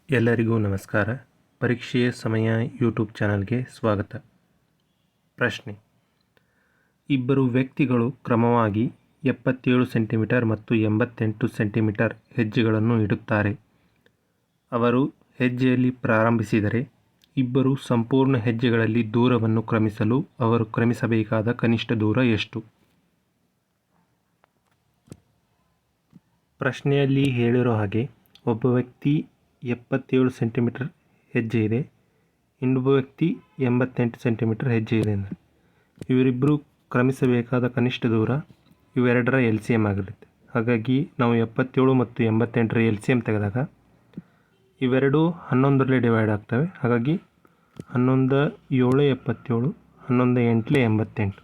ಎಲ್ಲರಿಗೂ ನಮಸ್ಕಾರ. ಪರೀಕ್ಷೆಯ ಸಮಯ ಯೂಟ್ಯೂಬ್ ಚಾನಲ್ಗೆ ಸ್ವಾಗತ. ಪ್ರಶ್ನೆ: ಇಬ್ಬರು ವ್ಯಕ್ತಿಗಳು ಕ್ರಮವಾಗಿ 77 ಸೆಂಟಿಮೀಟರ್ ಮತ್ತು 88 ಸೆಂಟಿಮೀಟರ್ ಹೆಜ್ಜೆಗಳನ್ನು ಇಡುತ್ತಾರೆ. ಅವರು ಹೆಜ್ಜೆಯಲ್ಲಿ ಪ್ರಾರಂಭಿಸಿದರೆ ಇಬ್ಬರು ಸಂಪೂರ್ಣ ಹೆಜ್ಜೆಗಳಲ್ಲಿ ದೂರವನ್ನು ಕ್ರಮಿಸಲು ಅವರು ಕ್ರಮಿಸಬೇಕಾದ ಕನಿಷ್ಠ ದೂರ ಎಷ್ಟು? ಪ್ರಶ್ನೆಯಲ್ಲಿ ಹೇಳಿರೋ ಹಾಗೆ ಒಬ್ಬ ವ್ಯಕ್ತಿ 77 ಸೆಂಟಿಮೀಟರ್ ಹೆಜ್ಜೆ ಇದೆ, ಇನ್ನೊಬ್ಬ ವ್ಯಕ್ತಿ 88 ಸೆಂಟಿಮೀಟರ್ ಹೆಜ್ಜೆ ಇದೆ ಅಂದರೆ ಇವರಿಬ್ಬರು ಕ್ರಮಿಸಬೇಕಾದ ಕನಿಷ್ಠ ದೂರ ಇವೆರಡರ LCM ಆಗಿರುತ್ತೆ. ಹಾಗಾಗಿ ನಾವು 77 ಮತ್ತು 88ರ LCM ತೆಗೆದಾಗ ಇವೆರಡು 11ರಲ್ಲಿ ಡಿವೈಡ್ ಆಗ್ತವೆ. ಹಾಗಾಗಿ 11 7 77, 11 8 88.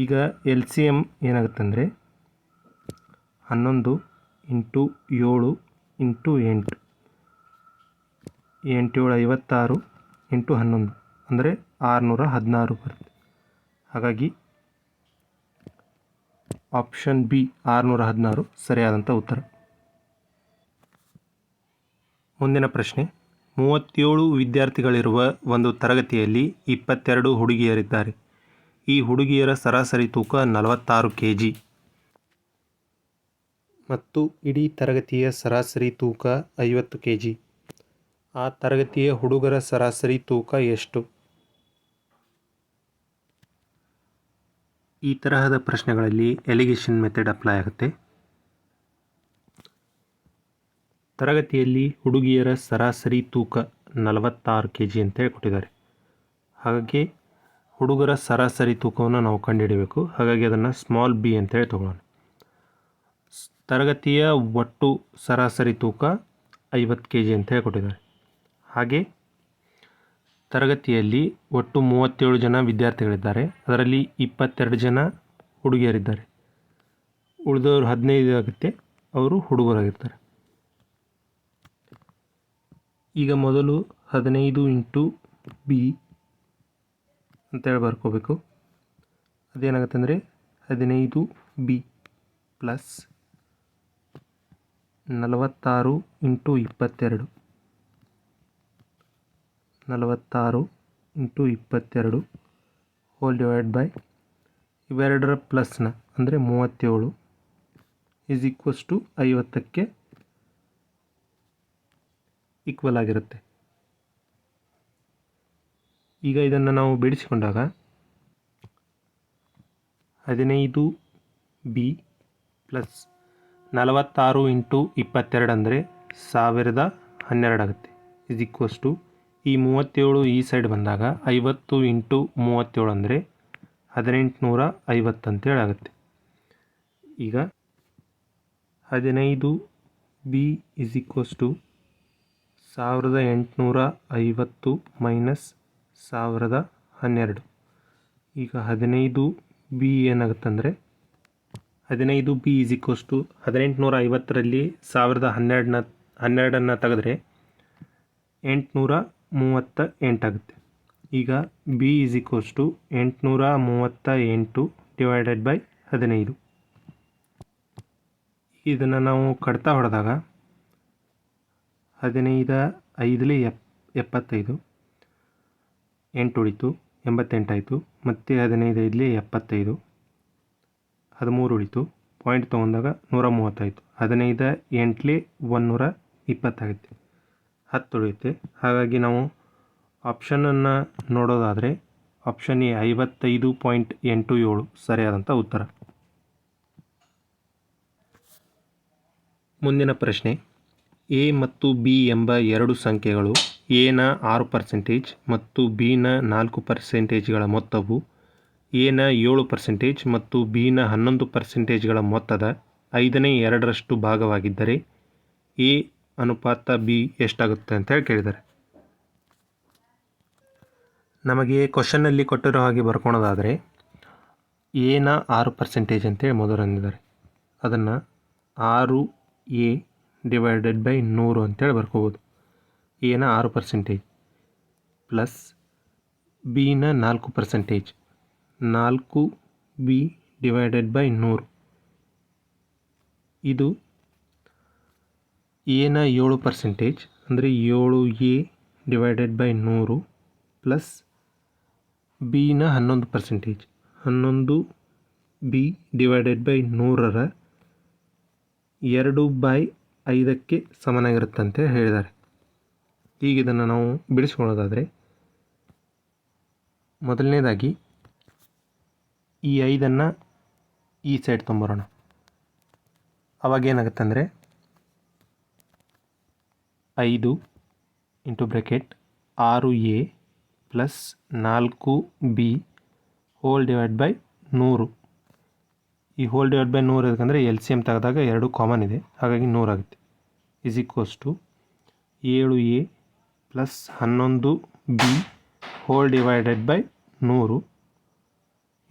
ಈಗ LCM ಏನಾಗುತ್ತೆ ಅಂದರೆ 11 ಇಂಟು 7 ಇಂಟು 8, 8 7 56 ಇಂಟು 11 ಅಂದರೆ 616 ಬರುತ್ತೆ. ಹಾಗಾಗಿ ಆಪ್ಷನ್ ಬಿ 616 ಸರಿಯಾದಂಥ ಉತ್ತರ. ಮುಂದಿನ ಪ್ರಶ್ನೆ: 37 ವಿದ್ಯಾರ್ಥಿಗಳಿರುವ ಒಂದು ತರಗತಿಯಲ್ಲಿ 22 ಹುಡುಗಿಯರಿದ್ದಾರೆ. ಈ ಹುಡುಗಿಯರ ಸರಾಸರಿ ತೂಕ 46 kg ಮತ್ತು ಇಡೀ ತರಗತಿಯ ಸರಾಸರಿ ತೂಕ 50 kg. ಆ ತರಗತಿಯ ಹುಡುಗರ ಸರಾಸರಿ ತೂಕ ಎಷ್ಟು? ಈ ತರಹದ ಪ್ರಶ್ನೆಗಳಲ್ಲಿ ಎಲಿಗೇಷನ್ ಮೆಥಡ್ ಅಪ್ಲೈ ಆಗುತ್ತೆ. ತರಗತಿಯಲ್ಲಿ ಹುಡುಗಿಯರ ಸರಾಸರಿ ತೂಕ 46 kg ಅಂತ ಹೇಳಿ ಕೊಟ್ಟಿದ್ದಾರೆ. ಹಾಗಾಗಿ ಹುಡುಗರ ಸರಾಸರಿ ತೂಕವನ್ನು ನಾವು ಕಂಡುಹಿಡಬೇಕು. ಹಾಗಾಗಿ ಅದನ್ನು ಸ್ಮಾಲ್ ಬಿ ಅಂತೇಳಿ ತಗೊಳ್ಳೋಣ. ತರಗತಿಯ ಒಟ್ಟು ಸರಾಸರಿ ತೂಕ 50 kg ಅಂತ ಹೇಳಿ ಕೊಟ್ಟಿದ್ದಾರೆ. ಹಾಗೆ ತರಗತಿಯಲ್ಲಿ ಒಟ್ಟು 37 ಜನ ವಿದ್ಯಾರ್ಥಿಗಳಿದ್ದಾರೆ. ಅದರಲ್ಲಿ 22 ಜನ ಹುಡುಗಿಯರಿದ್ದಾರೆ. ಉಳಿದವರು 15 ಆಗುತ್ತೆ, ಅವರು ಹುಡುಗರಾಗಿರ್ತಾರೆ. ಈಗ ಮೊದಲು 15 ಇಂಟು ಬಿ ಅಂತೇಳಿ ಬರ್ಕೋಬೇಕು. ಅದೇನಾಗುತ್ತೆ ಅಂದರೆ 15 B plus 46 into 22, 46 into 22 hole divide by ಇವೆರಡರ ಪ್ಲಸ್ನ ಅಂದರೆ 37 ಈಸ್ ಈಕ್ವಲ್ಸ್ ಟು 50ಕ್ಕೆ ಈಕ್ವಲ್ ಆಗಿರುತ್ತೆ. ಈಗ ಇದನ್ನು ನಾವು ಬಿಡಿಸಿಕೊಂಡಾಗ 15 ಬಿ ಪ್ಲಸ್ 46 ಇಂಟು 22 ಅಂದರೆ 1012 ಆಗುತ್ತೆ. ಈಸ್ ಈಕ್ವಲ್ಸ್ ಟು ಈ 37 ಈ ಸೈಡ್ ಬಂದಾಗ 50 ಇಂಟು 37 ಅಂದರೆ 1850 ಅಂತೇಳಿ ಆಗುತ್ತೆ. ಈಗ 15 B is equals to 1850 minus 1012. ಈಗ 15 ಬಿ ಏನಾಗುತ್ತೆ ಅಂದರೆ 15 ಬಿ ಈಸ್ ಈಕ್ವಲ್ಸ್ ಟು 1850ರಲ್ಲಿ 1012 ತೆಗೆದ್ರೆ 838 ಆಗುತ್ತೆ. ಈಗ B is equals to 838 divided by 15. ಇದನ್ನು ನಾವು ಕಡ್ತಾ ಹೊಡೆದಾಗ 15 5 75, 8 ಉಳಿತು 88 ಆಯಿತು. ಮತ್ತು 15 5 75, 13 ಉಳಿತು, ಪಾಯಿಂಟ್ ತೊಗೊಂಡಾಗ 130 ಆಯಿತು. 15 8 120 ಆಗುತ್ತೆ, 10 ಉಳಿಯುತ್ತೆ. ಹಾಗಾಗಿ ನಾವು ಆಪ್ಷನನ್ನು ನೋಡೋದಾದರೆ ಆಪ್ಷನ್ ಎ 55.87 ಸರಿಯಾದಂಥ ಉತ್ತರ. ಮುಂದಿನ ಪ್ರಶ್ನೆ: ಎ ಮತ್ತು ಬಿ ಎಂಬ ಎರಡು ಸಂಖ್ಯೆಗಳು ಎನ 6% ಮತ್ತು ಬಿನ 4%ಗಳ ಮೊತ್ತವು ಎನ 7% ಮತ್ತು ಬಿನ 11%ಗಳ ಮೊತ್ತದ 5/2 ಭಾಗವಾಗಿದ್ದರೆ ಎ ಅನುಪಾತ ಬಿ ಎಷ್ಟಾಗುತ್ತೆ ಅಂತ ಹೇಳಿ ಕೇಳಿದ್ದಾರೆ. ನಮಗೆ ಕ್ವಶನ್ನಲ್ಲಿ ಕೊಟ್ಟಿರೋ ಹಾಗೆ ಬರ್ಕೊಳೋದಾದರೆ ಎನ 6% ಅಂತೇಳಿ ಮೊದಲು ಅಂದಿದ್ದಾರೆ. ಅದನ್ನು 6 ಎ ಡಿವೈಡೆಡ್ ಬೈ 100 ಅಂತೇಳಿ ಬರ್ಕೋಬೋದು. ಎನ 6% ಪ್ಲಸ್ ಬಿನ 4%, 4 ಬಿ ಡಿವೈಡೆಡ್ ಬೈ 100. ಇದು ಎನ 7%, ಅಂದರೆ 7A ಡಿವೈಡೆಡ್ ಬೈ 100 ಪ್ಲಸ್ ಬಿನ 11%. 11B ಡಿವೈಡೆಡ್ ಬೈ 100ರ 2/5ಕ್ಕೆ ಸಮನಾಗಿರುತ್ತಂತೆ ಹೇಳಿದ್ದಾರೆ. ಈಗ ಇದನ್ನು ನಾವು ಬಿಡಿಸ್ಕೊಳ್ಳೋದಾದರೆ ಮೊದಲನೇದಾಗಿ ಈ 5ಅನ್ನು ಈ ಸೈಡ್ ತೊಂಬರೋಣ. ಅವಾಗೇನಾಗುತ್ತೆ ಅಂದರೆ 5 into bracket 6A plus 4B hole divide by 100. ಈ ಹೋಲ್ ಡಿವೈಡ್ ಬೈ 100 ಯಾಕಂದರೆ LCM ತೆಗೆದಾಗ 2 ಕಾಮನ್ ಇದೆ, ಹಾಗಾಗಿ 100 ಆಗುತ್ತೆ. Is equals to 7A plus 11B whole divided by 100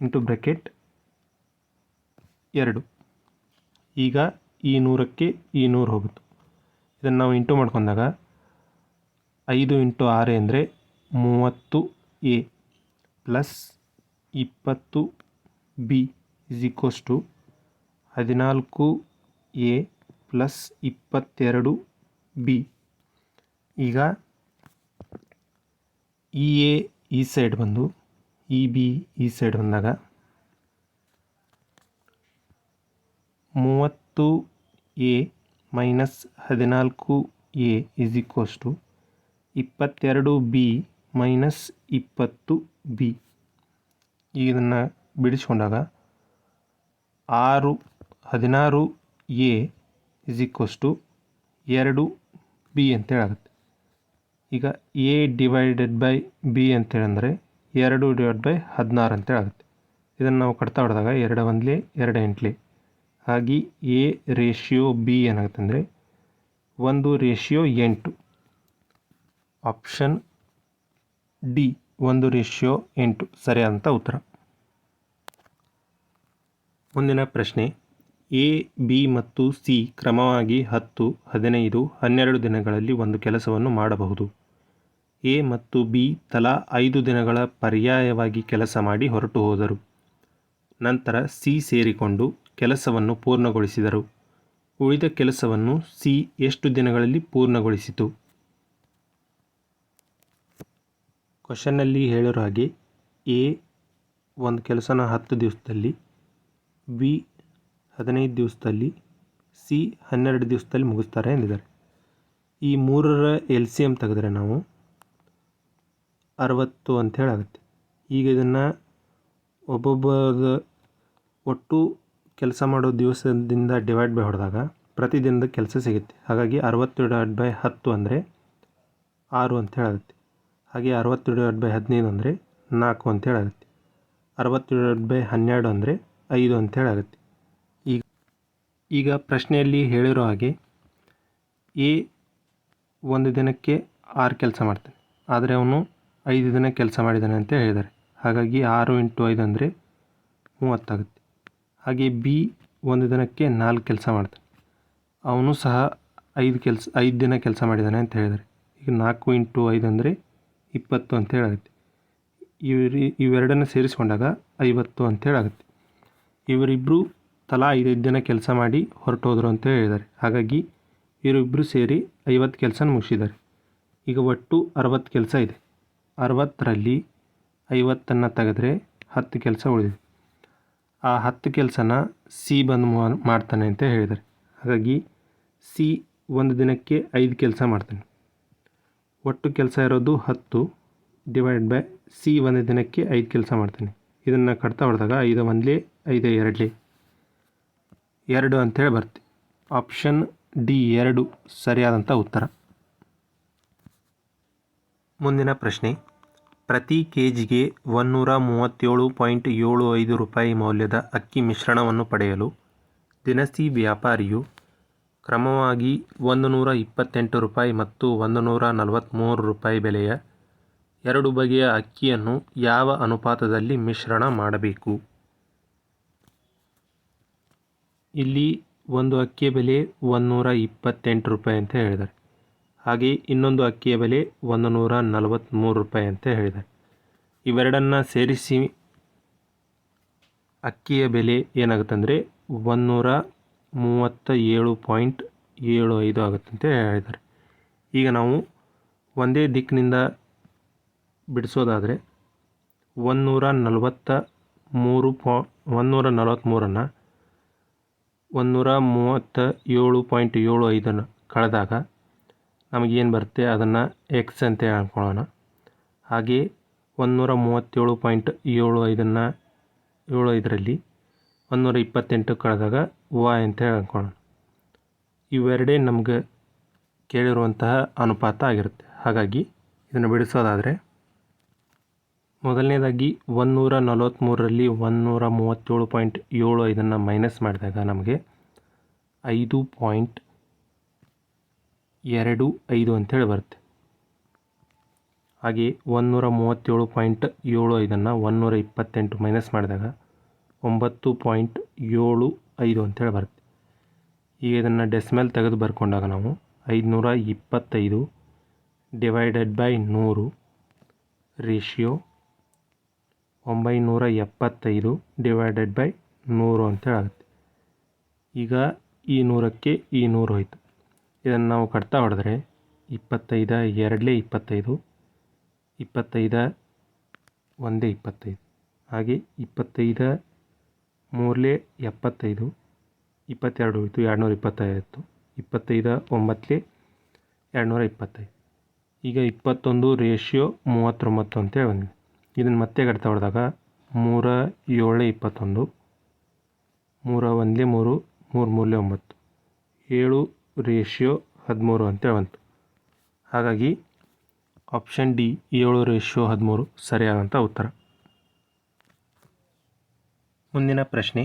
into bracket 2. ಈಗ ಈ 100ಕ್ಕೆ ಈ 100 ಹೋಗುತ್ತೆ. ಇದನ್ನು ನಾವು ಇಂಟು ಮಾಡ್ಕೊಂಡಾಗ 5 ಇಂಟು 6 ಅಂದರೆ 30A plus 20B is equals to 14A plus 22B. ಈಗ EA ಈ ಸೈಡ್ ಬಂದು EB ಈ ಸೈಡ್ ಬಂದಾಗ 30A minus 14A is equals to 22B minus 20B. ಈಗ ಇದನ್ನು ಬಿಡಿಸ್ಕೊಂಡಾಗ 16A is equals to 2B ಅಂತೇಳಾಗುತ್ತೆ. ಈಗ A ಡಿವೈಡೆಡ್ ಬೈ B ಅಂತೇಳಂದರೆ 2 ಡಿವೈಡ್ ಬೈ 16 ಅಂತೇಳಾಗುತ್ತೆ. ಇದನ್ನು ನಾವು ಕಟ್ತಾ ಹೊಡೆದಾಗ 2 1 2 8 ಹಾಗೆ A ರೇಷಿಯೋ B ಏನಾಗುತ್ತೆ ಅಂದರೆ 1:8. ಆಪ್ಷನ್ ಡಿ 1:8 ಸರಿಯಾದಂಥ ಉತ್ತರ. ಮುಂದಿನ ಪ್ರಶ್ನೆ, A, B ಮತ್ತು C ಕ್ರಮವಾಗಿ 10, 15, 12 ದಿನಗಳಲ್ಲಿ ಒಂದು ಕೆಲಸವನ್ನು ಮಾಡಬಹುದು. A ಮತ್ತು B ತಲಾ 5 ದಿನಗಳ ಪರ್ಯಾಯವಾಗಿ ಕೆಲಸ ಮಾಡಿ ಹೊರಟು ಹೋದರು. ನಂತರ C ಸೇರಿಕೊಂಡು ಕೆಲಸವನ್ನು ಪೂರ್ಣಗೊಳಿಸಿದರು. ಉಳಿದ ಕೆಲಸವನ್ನು C ಎಷ್ಟು ದಿನಗಳಲ್ಲಿ ಪೂರ್ಣಗೊಳಿಸಿತು? ಕ್ವಶನ್ನಲ್ಲಿ ಹೇಳಿರೋ ಹಾಗೆ A ಒಂದು ಕೆಲಸನ 10 ದಿವಸದಲ್ಲಿ, B 15 ದಿವಸದಲ್ಲಿ, C 12 ದಿವಸದಲ್ಲಿ ಮುಗಿಸ್ತಾರೆ ಎಂದಿದ್ದಾರೆ. ಈ ಮೂರರ LCM ತೆಗೆದ್ರೆ ನಾವು 60 ಅಂತ ಹೇಳಾಗುತ್ತೆ. ಈಗ ಇದನ್ನು ಒಬ್ಬೊಬ್ಬರ ಒಟ್ಟು ಕೆಲಸ ಮಾಡೋ ದಿವಸದಿಂದ ಡಿವೈಡ್ ಬೈ ಹೊಡೆದಾಗ ಪ್ರತಿದಿನದ ಕೆಲಸ ಸಿಗುತ್ತೆ. ಹಾಗಾಗಿ 60 ಡಿವೈಡ್ ಬೈ 10 ಅಂದರೆ 6 ಅಂತ ಹೇಳಾಗುತ್ತೆ. ಹಾಗೆ 60 ಡಿವೈಡ್ ಬೈ 15 ಅಂದರೆ 4 ಅಂತ ಹೇಳಾಗುತ್ತೆ. 60 ಡಿವೈಡ್ ಬೈ 12 ಅಂದರೆ 5 ಅಂತ ಹೇಳಾಗುತ್ತೆ. ಈಗ ಪ್ರಶ್ನೆಯಲ್ಲಿ ಹೇಳಿರೋ ಹಾಗೆ A ಒಂದು ದಿನಕ್ಕೆ 6 ಕೆಲಸ ಮಾಡ್ತಾನೆ, ಆದರೆ ಅವನು 5 ದಿನ ಕೆಲಸ ಮಾಡಿದ್ದಾನೆ ಅಂತ ಹೇಳಿದ್ದಾರೆ. ಹಾಗಾಗಿ 6 ಇಂಟು 5 ಅಂದರೆ 30 ಆಗುತ್ತೆ. ಹಾಗೆ B ಒಂದು ದಿನಕ್ಕೆ 4 ಕೆಲಸ ಮಾಡ್ತಾನೆ, ಅವನು ಸಹ 5 ದಿನ ಕೆಲಸ ಮಾಡಿದ್ದಾನೆ ಅಂತ ಹೇಳಿದ್ದಾರೆ. ಈಗ 4 ಇಂಟು 5 ಅಂದರೆ 20 ಅಂತ ಹೇಳಾಗುತ್ತೆ. ಇವೆರಡನ್ನು ಸೇರಿಸ್ಕೊಂಡಾಗ 50 ಅಂತ ಹೇಳಾಗುತ್ತೆ. ಇವರಿಬ್ಬರು ತಲಾ 5 ದಿನ ಕೆಲಸ ಮಾಡಿ ಹೊರಟೋದ್ರು ಅಂತ ಹೇಳಿದ್ದಾರೆ. ಹಾಗಾಗಿ ಇವರಿಬ್ಬರು ಸೇರಿ 50 ಕೆಲಸ ಮುಗಿಸಿದ್ದಾರೆ. ಈಗ ಒಟ್ಟು 60 ಕೆಲಸ ಇದೆ. 60ರಲ್ಲಿ 50 ತೆಗೆದ್ರೆ 10 ಕೆಲಸ ಉಳಿದಿದೆ. ಆ 10 ಕೆಲಸನ C ಬಂದು ಮಾಡ್ತಾನೆ ಅಂತ ಹೇಳಿದ್ದಾರೆ. ಹಾಗಾಗಿ C ಒಂದು ದಿನಕ್ಕೆ 5 ಕೆಲಸ ಮಾಡ್ತಾನೆ. ಒಟ್ಟು ಕೆಲಸ ಇರೋದು 10 ಡಿವೈಡ್ ಬೈ C ಒಂದು ದಿನಕ್ಕೆ 5 ಕೆಲಸ ಮಾಡ್ತಾನೆ. ಇದನ್ನು ಕಟ್ತಾ ಹೊಡೆದಾಗ 5 1 5 2 2 ಅಂತೇಳಿ ಬರುತ್ತೆ. ಆಪ್ಷನ್ ಡಿ 2 ಸರಿಯಾದಂಥ ಉತ್ತರ. ಮುಂದಿನ ಪ್ರಶ್ನೆ, ಪ್ರತಿ ಕೆಜಿಗೆ 137.75 ರೂಪಾಯಿ ಮೌಲ್ಯದ ಅಕ್ಕಿ ಮಿಶ್ರಣವನ್ನು ಪಡೆಯಲು ದಿನಸಿ ವ್ಯಾಪಾರಿಯು ಕ್ರಮವಾಗಿ 128 ರೂಪಾಯಿ ಮತ್ತು 143 ರೂಪಾಯಿ ಬೆಲೆಯ 2 ಬಗೆಯ ಅಕ್ಕಿಯನ್ನು ಯಾವ ಅನುಪಾತದಲ್ಲಿ ಮಿಶ್ರಣ ಮಾಡಬೇಕು? ಇಲ್ಲಿ ಒಂದು ಅಕ್ಕಿಯ ಬೆಲೆ 128 ರೂಪಾಯಿ ಅಂತ ಹೇಳಿದ್ದಾರೆ. ಹಾಗೆ ಇನ್ನೊಂದು ಅಕ್ಕಿಯ ಬೆಲೆ 143 ರೂಪಾಯಿ ಅಂತ ಹೇಳಿದ್ದಾರೆ. ಇವೆರಡನ್ನು ಸೇರಿಸಿ ಅಕ್ಕಿಯ ಬೆಲೆ ಏನಾಗುತ್ತೆ ಅಂದರೆ 137.75 ಆಗುತ್ತೆ ಅಂತ ಹೇಳಿದ್ದಾರೆ. ಈಗ ನಾವು ಒಂದೇ ದಿಕ್ಕಿನಿಂದ ಬಿಡಿಸೋದಾದರೆ 143 137.75 ಕಳೆದಾಗ ನಮಗೇನು ಬರುತ್ತೆ ಅದನ್ನು ಎಕ್ಸ್ ಅಂತ ಹೇಳ್ಕೊಳ್ಳೋಣ. ಹಾಗೆ 137.75ರಲ್ಲಿ 128 ಕಳೆದಾಗ ವಾಯ್ ಅಂತ ಹೇಳ್ಕೊಳ್ಳೋಣ. ಇವೆರಡೇ ನಮಗೆ ಕೇಳಿರುವಂತಹ ಅನುಪಾತ ಆಗಿರುತ್ತೆ. ಹಾಗಾಗಿ ಇದನ್ನು ಬಿಡಿಸೋದಾದರೆ ಮೊದಲನೇದಾಗಿ 143ರಲ್ಲಿ 137.75 ಮೈನಸ್ ಮಾಡಿದಾಗ ನಮಗೆ 5.25 ಅಂತೇಳಿ ಬರುತ್ತೆ. ಹಾಗೆ 137.75 128 ಮೈನಸ್ ಮಾಡಿದಾಗ 9.75 ಅಂತೇಳಿ ಬರುತ್ತೆ. ಈಗ ಇದನ್ನು ಡೆಸಿಮಲ್ ತೆಗೆದು ಬರ್ಕೊಂಡಾಗ ನಾವು 525 divided by 100 ratio 975 divided by 100 ಅಂತೇಳಿ ಆಗುತ್ತೆ. ಈಗ ಈ 100ಕ್ಕೆ ಈ 100 ಹೋಯಿತು. ಇದನ್ನು ನಾವು ಕಟ್ತಾ ಹೊಡೆದ್ರೆ 25 2 25 25 1 25 ಹಾಗೆ 25 3 75 22 ಹೋಯಿತು 225 25 9 225. ಈಗ 21 ರೇಷಿಯೋ 39 ಅಂತೇಳಿ ಬಂದಿದೆ. ಇದನ್ನು ಮತ್ತೆ ಕಟ್ತಾ ಹೊಡೆದಾಗ 3 7 21 3 1 3 3 3 9 7 ರೇಷಿಯೋ 13 ಅಂತೇಳಿ ಬಂತು. ಹಾಗಾಗಿ ಆಪ್ಷನ್ ಡಿ 7 ರೇಷಿಯೋ 13 ಸರಿಯಾದಂಥ ಉತ್ತರ. ಮುಂದಿನ ಪ್ರಶ್ನೆ,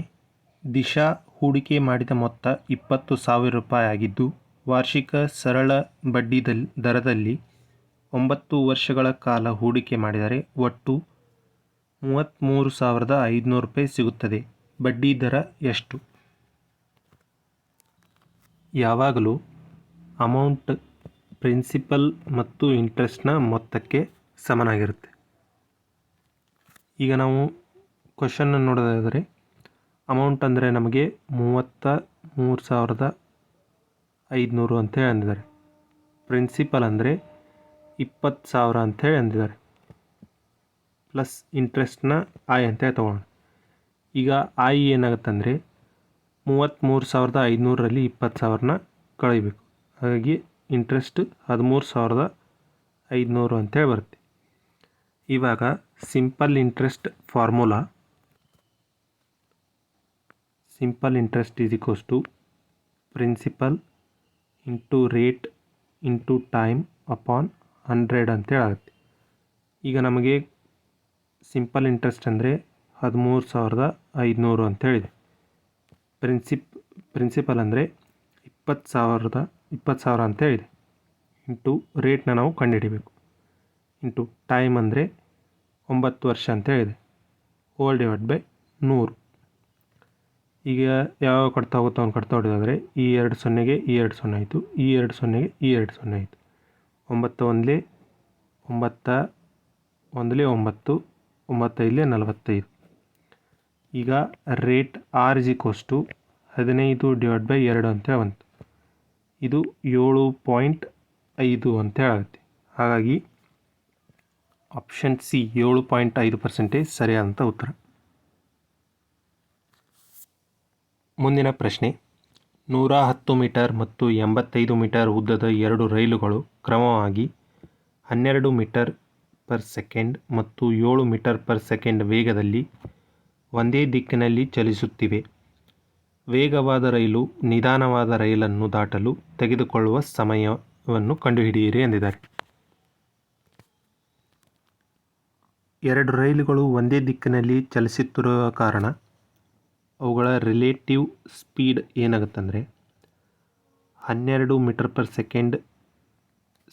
ದಿಶಾ ಹೂಡಿಕೆ ಮಾಡಿದ ಮೊತ್ತ 20,000 ರೂಪಾಯಿ ಆಗಿದ್ದು ವಾರ್ಷಿಕ ಸರಳ ಬಡ್ಡಿ ದರದಲ್ಲಿ 9 ವರ್ಷಗಳ ಕಾಲ ಹೂಡಿಕೆ ಮಾಡಿದರೆ ಒಟ್ಟು 33,500 ರೂಪಾಯಿ ಸಿಗುತ್ತದೆ. ಬಡ್ಡಿ ದರ ಎಷ್ಟು? ಯಾವಾಗಲೂ ಅಮೌಂಟ್ ಪ್ರಿನ್ಸಿಪಲ್ ಮತ್ತು ಇಂಟ್ರೆಸ್ಟ್ನ ಮೊತ್ತಕ್ಕೆ ಸಮನಾಗಿರುತ್ತೆ. ಈಗ ನಾವು ಕ್ವಶನ್ನ ನೋಡೋದಾದರೆ ಅಮೌಂಟ್ ಅಂದರೆ ನಮಗೆ 33,500 ಅಂತೇಳಿ ಅಂದಿದ್ದಾರೆ. ಪ್ರಿನ್ಸಿಪಲ್ ಅಂದರೆ 20,000 ಅಂಥೇಳಿ ಅಂದಿದ್ದಾರೆ. ಪ್ಲಸ್ ಇಂಟ್ರೆಸ್ಟ್ನ ಐ ಅಂತೇಳಿ ತೊಗೊಳ್ಳೋಣ. ಈಗ ಐ ಏನಾಗುತ್ತೆ ಅಂದರೆ 33,500ರಲ್ಲಿ 20,000ನ ಕಳೀಬೇಕು. ಹಾಗಾಗಿ ಇಂಟ್ರೆಸ್ಟ್ 13,500 ಅಂತೇಳಿ ಬರುತ್ತೆ. ಇವಾಗ simple interest formula, simple interest is equals to principal into rate into time upon 100 ಅಂತೇಳಿ ಆಗುತ್ತೆ. ಈಗ ನಮಗೆ ಸಿಂಪಲ್ ಇಂಟ್ರೆಸ್ಟ್ ಅಂದರೆ 13,500 ಅಂತೇಳಿದೆ. ಪ್ರಿನ್ಸಿಪಲ್ ಅಂದರೆ 20,000 ಅಂತೇಳಿದೆ. ಇಂಟು ರೇಟ್ನ ನಾವು ಕಂಡುಹಿಡಿಬೇಕು. ಇಂಟು ಟೈಮ್ ಅಂದರೆ 9 ವರ್ಷ ಅಂತೇಳಿದೆ. Hole divide by 100. ಈಗ ಯಾವಾಗ ಕಟ್ತಾ ಹೋಗುತ್ತೋ ಅವ್ನು ಕಟ್ತಾ ಹೊಡೆದಾದರೆ ಈ 2 0ಗೆ ಈ 2 0 ಆಯಿತು, ಈ 2 0ಗೆ ಈ 2 0 ಆಯಿತು. 9 1 9 1 9 9 45. ಈಗ rate R is equals to 15 divide by 2 ಅಂತೇಳಿ ಬಂತು. ಇದು 7.5 ಅಂತೇಳಿ ಆಗುತ್ತೆ. ಹಾಗಾಗಿ ಆಪ್ಷನ್ ಸಿ 7.5% ಸರಿಯಾದಂಥ ಉತ್ತರ. ಮುಂದಿನ ಪ್ರಶ್ನೆ, 110 ಮೀಟರ್ ಮತ್ತು 85 ಮೀಟರ್ ಉದ್ದದ 2 ರೈಲುಗಳು ಕ್ರಮವಾಗಿ 12 ಮೀಟರ್ ಪರ್ ಸೆಕೆಂಡ್ ಮತ್ತು 7 ಮೀಟರ್ ಪರ್ ಸೆಕೆಂಡ್ ವೇಗದಲ್ಲಿ ಒಂದೇ ದಿಕ್ಕಿನಲ್ಲಿ ಚಲಿಸುತ್ತಿವೆ. ವೇಗವಾದ ರೈಲು ನಿಧಾನವಾದ ರೈಲನ್ನು ದಾಟಲು ತೆಗೆದುಕೊಳ್ಳುವ ಸಮಯವನ್ನು ಕಂಡುಹಿಡಿಯಿರಿ ಎಂದಿದ್ದಾರೆ. 2 ರೈಲುಗಳು ಒಂದೇ ದಿಕ್ಕಿನಲ್ಲಿ ಚಲಿಸುತ್ತಿರುವ ಕಾರಣ ಅವುಗಳ ರಿಲೇಟಿವ್ ಸ್ಪೀಡ್ ಏನಾಗುತ್ತಂದರೆ 12 ಮೀಟರ್ ಪರ್ ಸೆಕೆಂಡ್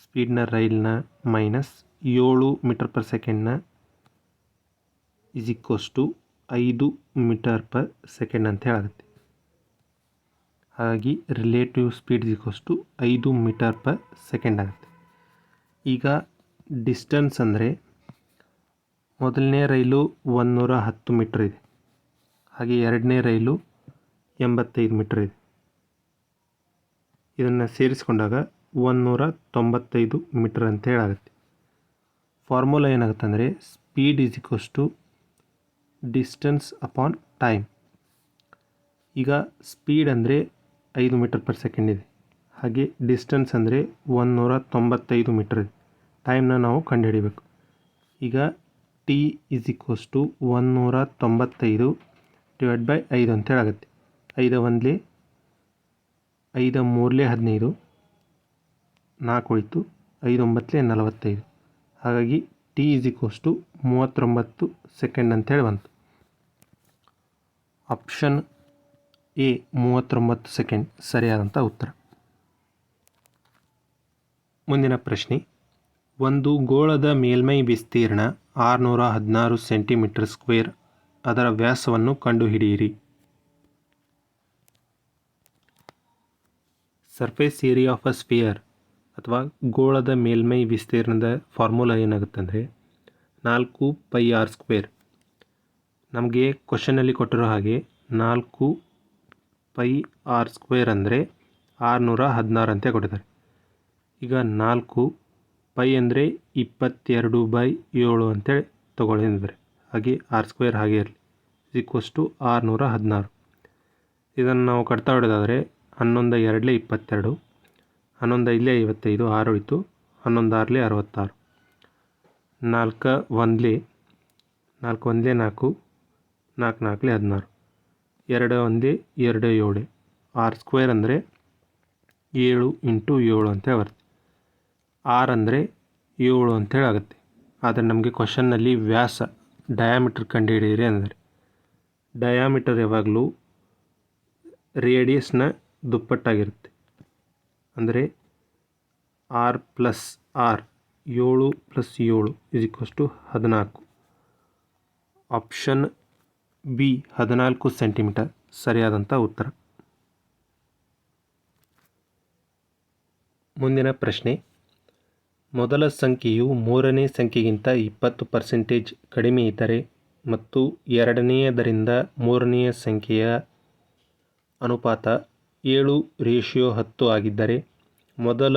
ಸ್ಪೀಡ್ನ ರೈಲ್ನ ಮೈನಸ್ 7 ಮೀಟರ್ ಪರ್ ಸೆಕೆಂಡ್ನ is equals to 5 metre per second ಅಂತ ಹೇಳಾಗುತ್ತೆ. ಹಾಗಾಗಿ relative speed is equals to 5 metre per second ಆಗುತ್ತೆ. ಈಗ ಡಿಸ್ಟೆನ್ಸ್ ಅಂದರೆ ಮೊದಲನೇ ರೈಲು 110 ಮೀಟರ್ ಇದೆ, ಹಾಗೆ ಎರಡನೇ ರೈಲು 85 ಮೀಟರ್ ಇದೆ. ಇದನ್ನು ಸೇರಿಸ್ಕೊಂಡಾಗ 195 ಮೀಟರ್ ಅಂತ ಹೇಳಾಗುತ್ತೆ. ಫಾರ್ಮುಲಾ ಏನಾಗುತ್ತೆ ಅಂದರೆ speed is equals to distance upon time. ಈಗ ಸ್ಪೀಡ್ ಅಂದರೆ 5 ಮೀಟರ್ ಪರ್ ಸೆಕೆಂಡ್ ಇದೆ, ಹಾಗೆ ಡಿಸ್ಟೆನ್ಸ್ ಅಂದರೆ 195 ಮೀಟರ್ ಇದೆ. ಟೈಮ್ನ ನಾವು ಕಂಡುಹಿಡಿಬೇಕು. ಈಗ T is equals to 195 divide by 5 ಅಂತ ಹೇಳಾಗುತ್ತೆ. 5 1 5 3 15, 4 ಉಳಿತು, 5 9 45. ಹಾಗಾಗಿ T is equals to 39 second ಅಂತೇಳಿ ಬಂತು. ಆಪ್ಷನ್ ಎ 39 ಸೆಕೆಂಡ್ ಸರಿಯಾದಂಥ ಉತ್ತರ. ಮುಂದಿನ ಪ್ರಶ್ನೆ, ಒಂದು ಗೋಳದ ಮೇಲ್ಮೈ ವಿಸ್ತೀರ್ಣ 616 ಸೆಂಟಿಮೀಟರ್ ಸ್ಕ್ವೇರ್, ಅದರ ವ್ಯಾಸವನ್ನು ಕಂಡುಹಿಡಿಯಿರಿ. Surface area of a sphere ಅಥವಾ ಗೋಳದ ಮೇಲ್ಮೈ ವಿಸ್ತೀರ್ಣದ ಫಾರ್ಮುಲಾ ಏನಾಗುತ್ತೆ ಅಂದರೆ 4πr². ನಮಗೆ ಕ್ವಶನಲ್ಲಿ ಕೊಟ್ಟಿರೋ ಹಾಗೆ 4πr² ಅಂದರೆ 616 ಅಂತ ಕೊಟ್ಟಿದ್ದಾರೆ. ಈಗ 4 π ಅಂದರೆ 22/7 ಅಂತೇಳಿ ತೊಗೊಳ್ಳಿದ್ದಾರೆ. ಹಾಗೆ r² ಹಾಗೆ ಇರಲಿ, ಈಕ್ವಲ್ಸ್ ಟು 616. ಇದನ್ನು ನಾವು ಕಟ್ತಾ ಹೊಡೆದಾದರೆ 11 2 22, 11 5 55, 6 ಉಳಿತು, 11 6 66, 4 1 4 1 4, 4 4 16, 2 1 2 7. r² ಅಂದರೆ 7 × 7 ಅಂತೇಳಿ ಬರುತ್ತೆ. r ಅಂದರೆ 7 ಅಂತೇಳಿ ಆಗುತ್ತೆ. ಆದರೆ ನಮಗೆ ಕ್ವಶನ್ನಲ್ಲಿ ವ್ಯಾಸ ಡಯಾಮೀಟರ್ ಕಂಡುಹಿಡಿಯಿರಿ ಅಂದರೆ ಡಯಾಮೀಟರ್ ಯಾವಾಗಲೂ ರೇಡಿಯಸ್ನ ದುಪ್ಪಟ್ಟಾಗಿರುತ್ತೆ. ಅಂದರೆ r + r 7 + 7 = 14. Option B 14 centimetre ಸರಿಯಾದಂಥ ಉತ್ತರ. ಮುಂದಿನ ಪ್ರಶ್ನೆ, ಮೊದಲ ಸಂಖ್ಯೆಯು ಮೂರನೇ ಸಂಖ್ಯೆಗಿಂತ 20% ಕಡಿಮೆ ಇದ್ದರೆ ಮತ್ತು ಎರಡನೆಯದರಿಂದ ಮೂರನೆಯ ಸಂಖ್ಯೆಯ ಅನುಪಾತ 7:10 ಆಗಿದ್ದರೆ ಮೊದಲ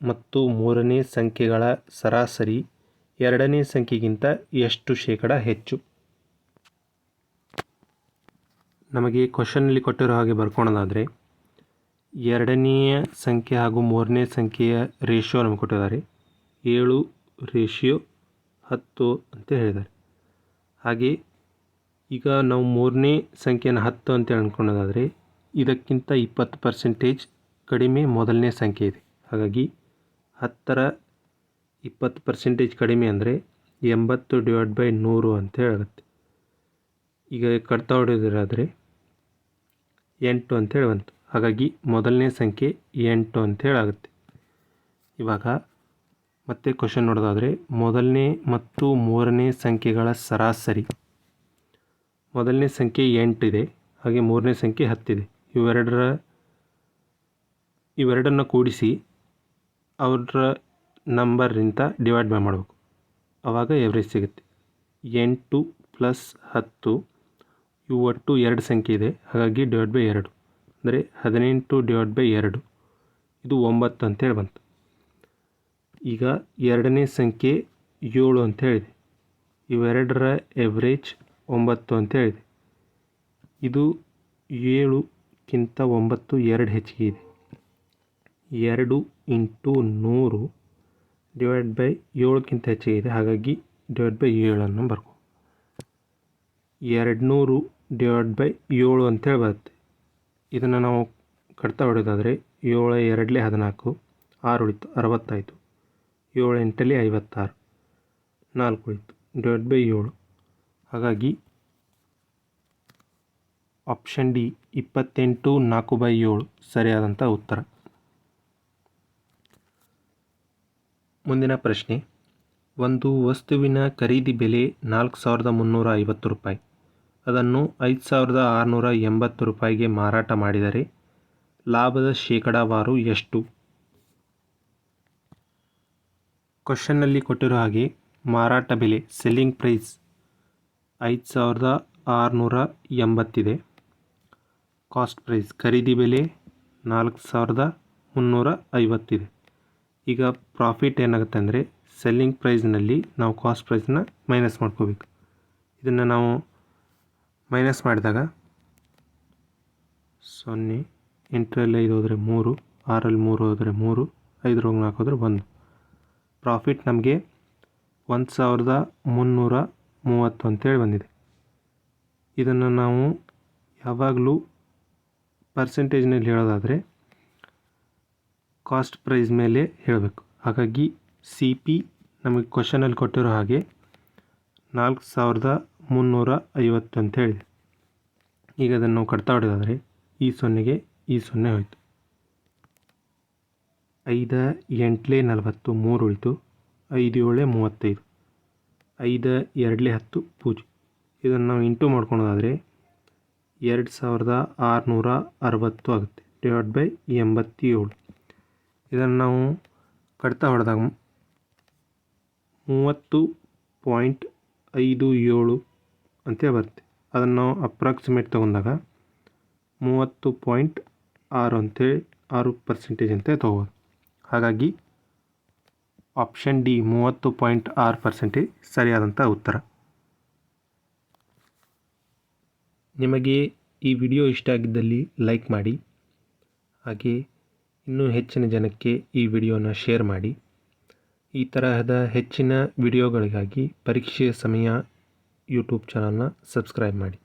ಮತ್ತು ಮೂರನೇ ಸಂಖ್ಯೆಗಳ ಸರಾಸರಿ ಎರಡನೇ ಸಂಖ್ಯೆಗಿಂತ ಎಷ್ಟು ಶೇಕಡ ಹೆಚ್ಚು? ನಮಗೆ ಕ್ವಶನ್ನಲ್ಲಿ ಕೊಟ್ಟಿರೋ ಹಾಗೆ ಬರ್ಕೊಳೋದಾದರೆ ಎರಡನೆಯ ಸಂಖ್ಯೆ ಹಾಗೂ ಮೂರನೇ ಸಂಖ್ಯೆಯ ರೇಷಿಯೋ ನಮಗೆ ಕೊಟ್ಟಿದ್ದಾರೆ. 7:10 ಅಂತ ಹೇಳಿದ್ದಾರೆ. ಹಾಗೆ ಈಗ ನಾವು ಮೂರನೇ ಸಂಖ್ಯೆಯನ್ನು 10 ಅಂತ ಅಂದ್ಕೊಳ್ಳೋದಾದರೆ ಇದಕ್ಕಿಂತ 20% ಕಡಿಮೆ ಮೊದಲನೇ ಸಂಖ್ಯೆ ಇದೆ. ಹಾಗಾಗಿ 10ರ 20% ಕಡಿಮೆ ಅಂದರೆ 80/100 ಅಂತ ಹೇಳಾಗುತ್ತೆ. ಈಗ ಕಟ್ತಾ ಹೊಡೆಯೋದಾದರೆ 8 ಅಂತೇಳಿ ಬಂತು. ಹಾಗಾಗಿ ಮೊದಲನೇ ಸಂಖ್ಯೆ 8 ಅಂತ ಹೇಳಾಗುತ್ತೆ. ಇವಾಗ ಮತ್ತೆ ಕ್ವಶನ್ ನೋಡೋದಾದರೆ ಮೊದಲನೇ ಮತ್ತು ಮೂರನೇ ಸಂಖ್ಯೆಗಳ ಸರಾಸರಿ. ಮೊದಲನೇ ಸಂಖ್ಯೆ 8 ಇದೆ, ಹಾಗೆ ಮೂರನೇ ಸಂಖ್ಯೆ 10 ಇದೆ. ಇವೆರಡನ್ನು ಕೂಡಿಸಿ ಅವರ ನಂಬರಿಂದ ಡಿವೈಡ್ ಬೈ ಮಾಡಬೇಕು, ಆವಾಗ ಎವ್ರೇಜ್ ಸಿಗುತ್ತೆ. 8 + 10 ಇವು ಒಟ್ಟು 2 ಸಂಖ್ಯೆ ಇದೆ, ಹಾಗಾಗಿ ಡಿವೈಡ್ ಬೈ 2 ಅಂದರೆ 18/2 ಇದು 9 ಅಂತೇಳಿ ಬಂತು. ಈಗ ಎರಡನೇ ಸಂಖ್ಯೆ 7 ಅಂತ ಹೇಳಿದೆ, ಇವೆರಡರ ಎವ್ರೇಜ್ 9 ಅಂತ ಹೇಳಿದೆ. ಇದು 7ಕ್ಕಿಂತ 9 2 ಹೆಚ್ಚಿಗೆ ಇದೆ. 2 × 100 ಡಿವೈಡ್ ಬೈ 7ಕ್ಕಿಂತ ಹೆಚ್ಚಿಗೆ ಇದೆ, ಹಾಗಾಗಿ ಡಿವೈಡ್ ಬೈ 7 ಬರ್ಕೊ. 200/7 ಅಂತೇಳಿ ಬರುತ್ತೆ. ಇದನ್ನು ನಾವು ಕಟ್ತಾ ಹೊಡೆಯೋದಾದರೆ 7 2 14, 6 ಉಳಿತು, 60 ಆಯಿತು, 7 8 56, 4 ಉಳಿತು, ಡಿವೈಡ್ ಬೈ 7. ಹಾಗಾಗಿ ಆಪ್ಷನ್ ಡಿ 28 4/7 ಸರಿಯಾದಂಥ ಉತ್ತರ. ಮುಂದಿನ ಪ್ರಶ್ನೆ, ಒಂದು ವಸ್ತುವಿನ ಖರೀದಿ ಬೆಲೆ 4,350 ರೂಪಾಯಿ, ಅದನ್ನು 5,680 ರೂಪಾಯಿಗೆ ಮಾರಾಟ ಮಾಡಿದರೆ ಲಾಭದ ಶೇಕಡಾವಾರು ಎಷ್ಟು? ಕ್ವಶನ್ನಲ್ಲಿ ಕೊಟ್ಟಿರೋ ಹಾಗೆ ಮಾರಾಟ ಬೆಲೆ ಸೆಲ್ಲಿಂಗ್ ಪ್ರೈಸ್ 5,680 ಇದೆ. ಕಾಸ್ಟ್ ಪ್ರೈಸ್ ಖರೀದಿ ಬೆಲೆ 4,350 ಇದೆ. ಈಗ ಪ್ರಾಫಿಟ್ ಏನಾಗುತ್ತೆ ಅಂದರೆ ಸೆಲ್ಲಿಂಗ್ ಪ್ರೈಸ್ನಲ್ಲಿ ನಾವು ಕಾಸ್ಟ್ ಪ್ರೈಸ್ನ ಮೈನಸ್ ಮಾಡ್ಕೋಬೇಕು. ಇದನ್ನು ನಾವು ಮೈನಸ್ ಮಾಡಿದಾಗ 0, 8ರಲ್ಲಿ 5 ಹೋದರೆ 3, 6ರಲ್ಲಿ 3 ಹೋದರೆ 3, 5ರಲ್ಲಿ 4 ಹೋದರೆ 1. ಪ್ರಾಫಿಟ್ ನಮಗೆ 1330 ಅಂತೇಳಿ ಬಂದಿದೆ. ಇದನ್ನು ನಾವು ಯಾವಾಗಲೂ ಪರ್ಸೆಂಟೇಜ್ನಲ್ಲಿ ಹೇಳೋದಾದರೆ ಕಾಸ್ಟ್ ಪ್ರೈಸ್ ಮೇಲೆ ಹೇಳಬೇಕು. ಹಾಗಾಗಿ CP ನಮಗೆ ಕ್ವಶನಲ್ಲಿ ಕೊಟ್ಟಿರೋ ಹಾಗೆ 4350 ಅಂತ ಹೇಳಿದೆ. ಈಗ ಅದನ್ನು ನಾವು ಕಟ್ತಾ ಹೊಡೆದಾದರೆ ಈ 0ಗೆ ಈ 0 ಹೋಯಿತು. 5 8 40, 3 ಉಳಿತು. 5 7 35, 5 2 10 0. ಇದನ್ನು ನಾವು ಇಂಟು ಮಾಡ್ಕೊಳೋದಾದರೆ 2660 ಆಗುತ್ತೆ /87. ಇದನ್ನು ನಾವು ಕಟ್ತಾ ಹೊಡೆದಾಗ 30.57 ಅಂತೇ ಬರುತ್ತೆ. ಅದನ್ನು ನಾವು ಅಪ್ರಾಕ್ಸಿಮೇಟ್ ತೊಗೊಂಡಾಗ 30.6 ಅಂತೇಳಿ 6% ಅಂತ ತೊಗೋಬೋದು. ಹಾಗಾಗಿ ಆಪ್ಷನ್ ಡಿ 30.6% ಸರಿಯಾದಂಥ ಉತ್ತರ. ನಿಮಗೆ ಈ ವಿಡಿಯೋ ಇಷ್ಟ ಆಗಿದ್ದಲ್ಲಿ ಲೈಕ್ ಮಾಡಿ, ಹಾಗೆ ಇನ್ನೂ ಹೆಚ್ಚಿನ ಜನಕ್ಕೆ ಈ ವಿಡಿಯೋನ ಶೇರ್ ಮಾಡಿ. ಈ ತರಹದ ಹೆಚ್ಚಿನ ವಿಡಿಯೋಗಳಿಗಾಗಿ ಪರೀಕ್ಷೆಯ ಸಮಯ ಯೂಟ್ಯೂಬ್ ಚಾನಲ್ನ ಸಬ್ಸ್ಕ್ರೈಬ್ ಮಾಡಿ.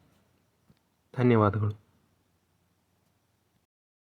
ಧನ್ಯವಾದಗಳು.